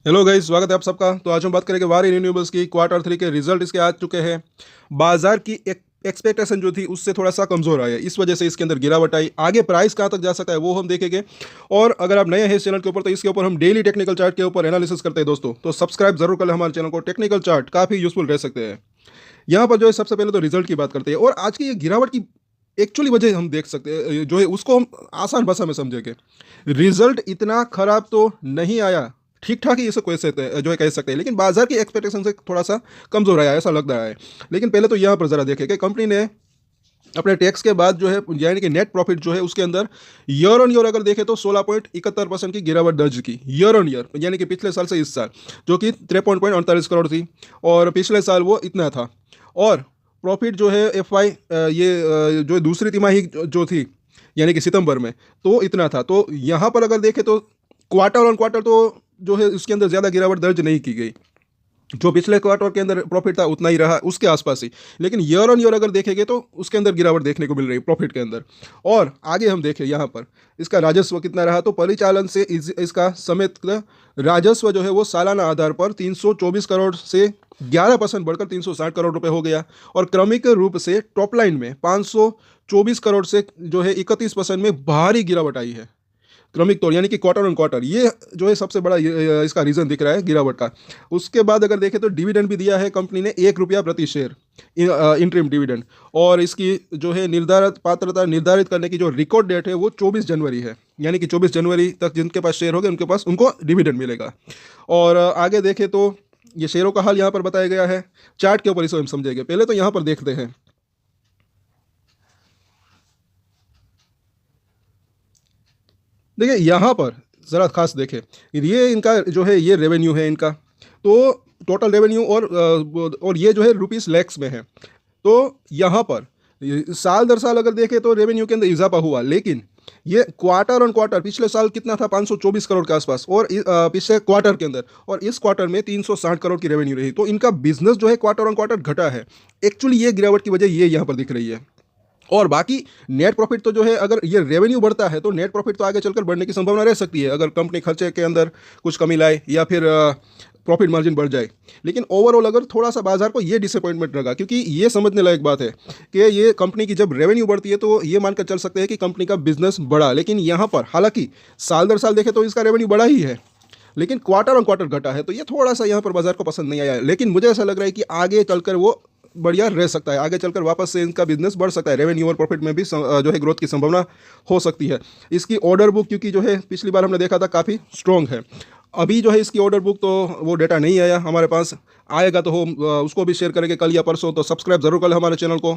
Hello guys, स्वागत है आप सबका। तो आज हम बात करेंगे वारी रिन्यूएबल्स की क्वार्टर थ्री के रिजल्ट इसके आ चुके हैं। बाजार की एक एक्सपेक्टेशन जो थी उससे थोड़ा सा कमजोर आया, इस वजह से इसके अंदर गिरावट आई। आगे प्राइस कहाँ तक जा सकता है वो हम देखेंगे। और अगर आप नए हैं इस चैनल के ऊपर तो इसके ऊपर हम डेली टेक्निकल चार्ट के ऊपर एनालिसिस करते हैं दोस्तों, तो सब्सक्राइब जरूर कर लें हमारे चैनल को। टेक्निकल चार्ट काफी यूजफुल रह सकते हैं। यहाँ पर जो है सबसे पहले तो रिजल्ट की बात करते हैं और आज की ये गिरावट की एक्चुअली वजह हम देख सकते हैं, जो है उसको हम आसान भाषा में समझेंगे। रिजल्ट इतना खराब तो नहीं आया, ठीक ठाक ही इसे कह सकते हैं, जो है कह सकते हैं, लेकिन बाजार की एक्सपेक्टेशन से थोड़ा सा कमजोर आया ऐसा लग रहा है। लेकिन पहले तो यहाँ पर जरा देखें कि कंपनी ने अपने टैक्स के बाद जो है यानी कि नेट प्रॉफिट जो है उसके अंदर ईयर ऑन ईयर अगर देखें तो 16.71% की गिरावट दर्ज की ईयर ऑन ईयर, यानी कि पिछले साल से इस साल, जो कि 53.48 करोड़ थी और पिछले साल वो इतना था। और प्रॉफिट जो है एफ वाई जो दूसरी तिमाही जो थी यानी कि सितंबर में, तो इतना था। तो यहाँ पर अगर देखें तो क्वार्टर ऑन क्वार्टर तो जो है उसके अंदर ज़्यादा गिरावट दर्ज नहीं की गई। जो पिछले क्वार्टर के अंदर प्रॉफिट था उतना ही रहा, उसके आसपास ही। लेकिन ईयर ऑन ईयर अगर देखेंगे तो उसके अंदर गिरावट देखने को मिल रही है प्रॉफिट के अंदर। और आगे हम देखें यहाँ पर इसका राजस्व कितना रहा, तो परिचालन से इसका समेत राजस्व जो है वो सालाना आधार पर 324 करोड़ से 11% बढ़कर 360 करोड़ रुपए हो गया। और क्रमिक रूप से टॉप लाइन में 524 करोड़ से जो है 31% में भारी गिरावट आई है। क्रमिक तौर यानी कि क्वार्टर ऑन क्वार्टर, ये जो है सबसे बड़ा इसका रीजन दिख रहा है गिरावट का। उसके बाद अगर देखें तो डिविडेंड भी दिया है कंपनी ने, 1 रुपया प्रति शेयर इंटरिम डिविडेंड। और इसकी जो है निर्धारित पात्रता निर्धारित करने की जो रिकॉर्ड डेट है वो 24 जनवरी है, यानी कि 24 जनवरी तक जिनके पास शेयर हो गए उनके पास उनको डिविडेंड मिलेगा। और आगे देखें तो ये शेयरों का हाल यहाँ पर बताया गया है। चार्ट के ऊपर इसे हम समझेंगे। पहले तो यहाँ पर देखते हैं, देखिए यहाँ पर ज़रा खास देखें, ये इनका जो है ये रेवेन्यू है इनका। तो टोटल रेवेन्यू और ये जो है रुपीस लैक्स में है। तो यहाँ पर साल दर साल अगर देखें तो रेवेन्यू के अंदर इजाफा हुआ, लेकिन ये क्वार्टर ऑन क्वार्टर पिछले साल कितना था, 524 करोड़ के आसपास, और पिछले क्वार्टर के अंदर और इस क्वार्टर में 360 करोड़ की रेवेन्यू रही। तो इनका बिजनेस जो है क्वार्टर ऑन क्वार्टर घटा है। एक्चुअली ये गिरावट की वजह ये यहाँ पर दिख रही है। और बाकी नेट प्रॉफिट तो जो है अगर ये रेवेन्यू बढ़ता है तो नेट प्रॉफिट तो आगे चलकर बढ़ने की संभावना रह सकती है, अगर कंपनी खर्चे के अंदर कुछ कमी लाए या फिर प्रॉफिट मार्जिन बढ़ जाए। लेकिन ओवरऑल अगर थोड़ा सा बाजार को ये डिसअपॉइंटमेंट लगा, क्योंकि ये समझने लायक बात है कि ये कंपनी की जब रेवेन्यू बढ़ती है तो ये मानकर चल सकते हैं कि कंपनी का बिजनेस बढ़ा। लेकिन यहाँ पर हालांकि साल दर साल देखें तो इसका रेवेन्यू बढ़ा ही है, लेकिन क्वार्टर ऑन क्वार्टर घटा है। तो ये थोड़ा सा यहाँ पर बाजार को पसंद नहीं आया है। लेकिन मुझे ऐसा लग रहा है कि आगे चलकर वो बढ़िया रह सकता है, आगे चलकर वापस से इनका बिजनेस बढ़ सकता है, रेवेन्यू और प्रॉफिट में भी जो है ग्रोथ की संभावना हो सकती है। इसकी ऑर्डर बुक क्योंकि जो है पिछली बार हमने देखा था काफ़ी स्ट्रॉन्ग है। अभी जो है इसकी ऑर्डर बुक तो वो डेटा नहीं आया हमारे पास, आएगा तो हम उसको भी शेयर करेंगे कल या परसों। तो सब्सक्राइब जरूर कर लें हमारे चैनल को।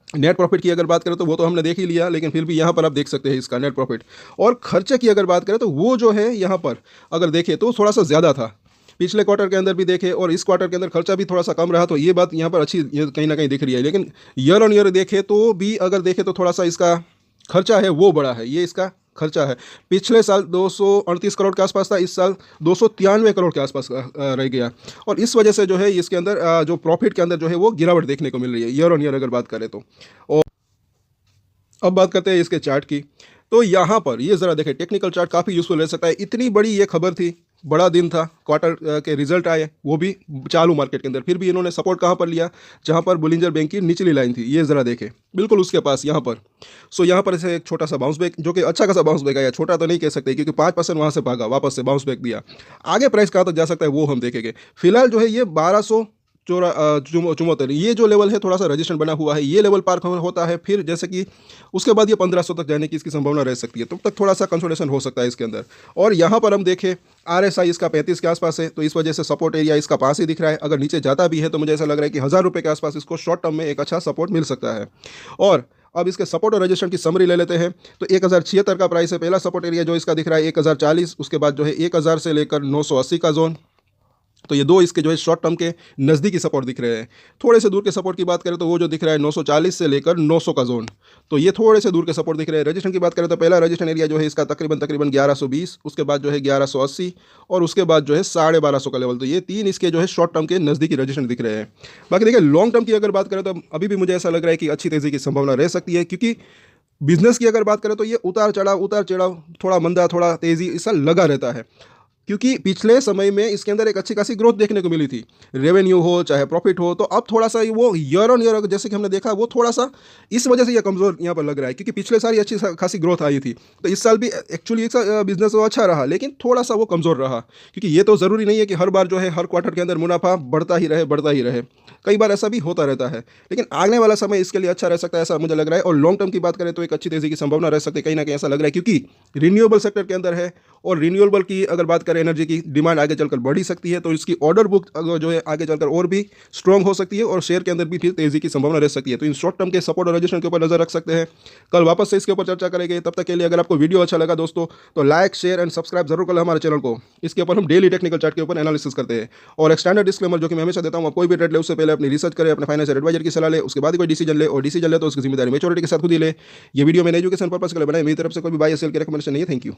नेट प्रॉफिट की अगर बात करें तो वो तो हमने देख ही लिया, लेकिन फिर भी यहाँ पर आप देख सकते हैं इसका नेट प्रॉफिट। और खर्चे की अगर बात करें तो वो जो है यहाँ पर अगर देखें तो थोड़ा सा ज़्यादा था, पिछले क्वार्टर के अंदर भी देखे और इस क्वार्टर के अंदर खर्चा भी थोड़ा सा कम रहा। तो ये बात यहाँ पर अच्छी ये कहीं ना कहीं दिख रही है। लेकिन ईयर ऑन ईयर देखे तो भी अगर देखे तो थोड़ा सा इसका खर्चा है वो बड़ा है, ये इसका खर्चा है। पिछले साल 238 करोड़ के आसपास था, इस साल 293 करोड़ के आसपास रह गया। और इस वजह से जो है इसके अंदर जो प्रॉफिट के अंदर जो है वो गिरावट देखने को मिल रही है ईयर ऑन ईयर अगर बात करें तो। और अब बात करते हैं इसके चार्ट की। तो यहाँ पर ये ज़रा देखें, टेक्निकल चार्ट काफ़ी यूज़फुल रह सकता है। इतनी बड़ी ये खबर थी, बड़ा दिन था, क्वार्टर के रिजल्ट आए वो भी चालू मार्केट के अंदर, फिर भी इन्होंने सपोर्ट कहाँ पर लिया, जहाँ पर बुलिंजर बैंक की निचली लाइन थी, ये ज़रा देखें बिल्कुल उसके पास यहाँ पर। सो यहाँ पर इसे एक छोटा सा बाउंस बैक, जो कि अच्छा खासा बाउंस बैक आया, छोटा तो नहीं कह सकते क्योंकि 5% वहाँ से भागा, वापस से बाउंस बैक दिया। आगे प्राइस कहाँ तक जा सकता है वो हम देखेंगे। फिलहाल जो है ये 1274 ये जो लेवल है थोड़ा सा रजिस्टेंस बना हुआ है, ये लेवल पार होता है फिर जैसे कि उसके बाद ये 1500 तक जाने की इसकी संभावना रह सकती है, तब तक थोड़ा सा कंसोलिडेशन हो सकता है इसके अंदर। और यहाँ पर हम देखें RSI इसका 35 के आसपास है, तो इस वजह से सपोर्ट एरिया इसका पास ही दिख रहा है। अगर नीचे जाता भी है तो मुझे ऐसा लग रहा है कि 1000 रुपये के आसपास इसको शॉर्ट टर्म में एक अच्छा सपोर्ट मिल सकता है। और अब इसके सपोर्ट और रजिस्टेंस की समरी ले लेते हैं। तो 1076 का प्राइस है, पहला सपोर्ट एरिया जो इसका दिख रहा है 1040, उसके बाद जो है 1000 से लेकर 980 का जोन। तो ये दो इसके जो है शॉर्ट टर्म के नज़दीकी सपोर्ट दिख रहे हैं। थोड़े से दूर के सपोर्ट की बात करें तो वो जो दिख रहा है 940 से लेकर 900 का जोन, तो ये थोड़े से दूर के सपोर्ट दिख रहे हैं। रजिस्ट्रेशन की बात करें तो पहला रजिस्ट्रेशन एरिया जो है इसका तकरीबन 1120, उसके बाद जो है 1180 और उसके बाद जो है 1250 का लेवल। तो ये तीन इसके जो है शॉर्ट टर्म के नज़दीकी रजिस्ट्रेशन दिख रहे हैं। बाकी देखिए लॉन्ग टर्म की अगर बात करें तो अभी भी मुझे ऐसा लग रहा है कि अच्छी तेज़ी की संभावना रह सकती है, क्योंकि बिजनेस की अगर बात करें तो ये उतार चढ़ाव थोड़ा मंदा थोड़ा तेज़ी ऐसा लगा रहता है। क्योंकि पिछले समय में इसके अंदर एक अच्छी खासी ग्रोथ देखने को मिली थी, रेवेन्यू हो चाहे प्रॉफिट हो। तो अब थोड़ा सा वो ईयर ऑन ईयर जैसे कि हमने देखा, वो थोड़ा सा इस वजह से ये कमज़ोर यहाँ पर लग रहा है, क्योंकि पिछले साल ही अच्छी खासी ग्रोथ आई थी। तो इस साल भी एक्चुअली बिजनेस वो अच्छा रहा, लेकिन थोड़ा सा वो कमज़ोर रहा, क्योंकि ये तो ज़रूरी नहीं है कि हर बार जो है हर क्वार्टर के अंदर मुनाफा बढ़ता ही रहे। कई बार ऐसा भी होता रहता है, लेकिन आने वाला समय इसके लिए अच्छा रह सकता है, ऐसा मुझे लग रहा है। और लॉन्ग टर्म की बात करें तो एक अच्छी तेज़ी की संभावना रह सकती है, कहीं ना कहीं ऐसा लग रहा है, क्योंकि रिन्यूएबल सेक्टर के अंदर है। और रिन्यूएबल की अगर बात करें, एनर्जी की डिमांड आगे चलकर बढ़ ही सकती है, तो इसकी ऑर्डर बुक जो है आगे चलकर और भी स्ट्रांग हो सकती है, और शेयर के अंदर भी फिर तेज़ी की संभावना रह सकती है। तो इन शॉर्ट टर्म के सपोर्ट और रजिस्ट्रेशन के ऊपर नजर रख सकते हैं। कल वापस से इसके ऊपर चर्चा करेंगे। तब तक के लिए अगर आपको वीडियो अच्छा लगा दोस्तों, तो लाइक शेयर एंड सब्सक्राइब जरूर करें हमारे चैनल को। इसके ऊपर हम डेली टेक्निकल चार्ट के ऊपर एनालिसिस करते हैं। और एक स्टैंडर्ड डिस्क्लेमर जो कि मैं हमेशा देता हूँ, आप कोई भी ट्रेड ले उससे पहले अपनी रिसर्च करें, अपने फाइनेंशियल एडवाइजर की सलाह ले, उसके बाद कोई डिसीजन ले, और डिसीजन ले तो उसकी जिम्मेदारी मेच्योरिटी के साथ खुद ही ले। ये वीडियो मैंने एजुकेशन पर्पस के लिए बनाई, मेरी तरफ से कोई भी बाय सेल की रिकमेंडेशन नहीं है। Thank you.